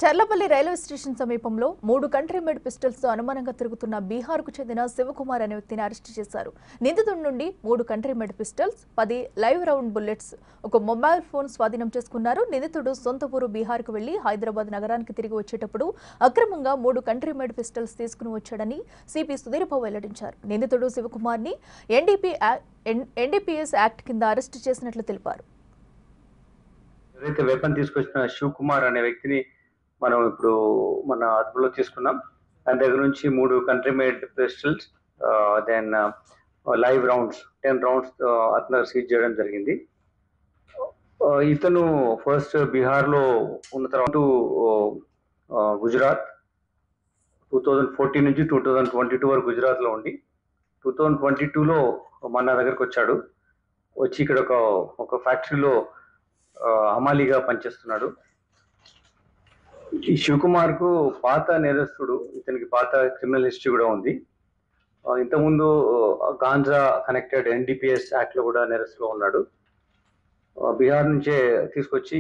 Cherlapalli railway station సమీపంలో 3 country made pistols తో అనుమానంగా తిరుగుతున్న బీహార్కు చెందిన శివకుమార్ అనే వ్యక్తిని అరెస్ట్ చేశారు. నిందితుడి నుండి 3 country made pistols, 10 live round bullets, ఒక మొబైల్ ఫోన్ స్వాధీనం చేసుకున్నారు. నిందితుడు సొంత ఊరు బీహార్కు వెళ్లి హైదరాబాద్ నగరానికి తిరిగి వచ్చేటప్పుడు అక్రమంగా 3 కంట్రీ మేడ్ పిస్టల్స్ తీసుకుని వచ్చాడని సిపి సుధీర్బాబు వెల్లడించారు. నిందితుడు శివకుమార్ ని ఎన్డీపీఎస్ యాక్ట్ కింద అరెస్ట్ చేసినట్లు తెలిపారు. ఎవరైతే వెపన్ తీసుకొచ్చిన శివకుమార్ అనే వ్యక్తిని మనం ఇప్పుడు మన అదుపులో తీసుకున్నాం. ఆయన దగ్గర నుంచి 3 country made pistols, then live rounds 10 rounds అతను సీజ్ చేయడం జరిగింది. ఇతను ఫస్ట్ బీహార్ లో ఉన్న తర్వాత గుజరాత్ 2014 నుంచి 2022 వరకు గుజరాత్ లో ఉండి 2022లో మన దగ్గరకు వచ్చాడు. వచ్చి ఇక్కడ ఒక ఫ్యాక్టరీలో హమాలీగా పనిచేస్తున్నాడు. ఈ శివకుమార్ కు పాత నేరస్తుడు, ఇతనికి పాత క్రిమినల్ హిస్టరీ కూడా ఉంది. ఇంతకుముందు గాంజా కనెక్టెడ్ ఎన్డీపీఎస్ యాక్ట్ లో కూడా నేరస్తులో ఉన్నాడు. బీహార్ నుంచే తీసుకొచ్చి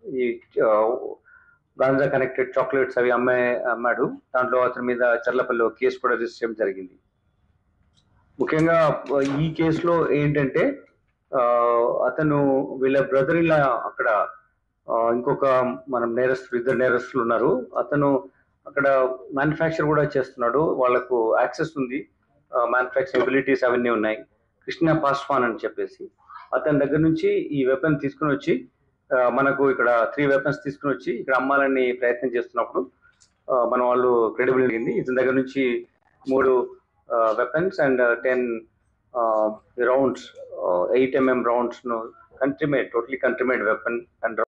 ఈ గాంజా కనెక్టెడ్ చాక్లెట్స్ అవి అమ్మాడు. దాంట్లో అతని మీద చర్లపల్లిలో కేసు కూడా రిజిస్టర్ చేయడం జరిగింది. ముఖ్యంగా ఈ కేసులో ఏంటంటే అతను వీళ్ళ బ్రదర్ ఇలా అక్కడ ఇంకొక ఇద్దరు నేరస్తులు ఉన్నారు. అతను అక్కడ మ్యానుఫ్యాక్చర్ కూడా చేస్తున్నాడు. వాళ్ళకు యాక్సెస్ ఉంది, మ్యానుఫ్యాక్చరింగ్ ఎబిలిటీస్ అవన్నీ ఉన్నాయి. కృష్ణ పాస్వాన్ అని చెప్పేసి అతని దగ్గర నుంచి ఈ వెపన్ తీసుకుని వచ్చి మనకు ఇక్కడ 3 వెపన్స్ తీసుకుని వచ్చి ఇక్కడ అమ్మాలని ప్రయత్నం చేస్తున్నప్పుడు మన వాళ్ళు క్రెడిబిలిటీ అయింది. ఇతని దగ్గర నుంచి 3 weapons and 10 rounds 8mm rounds ను totally country made weapon and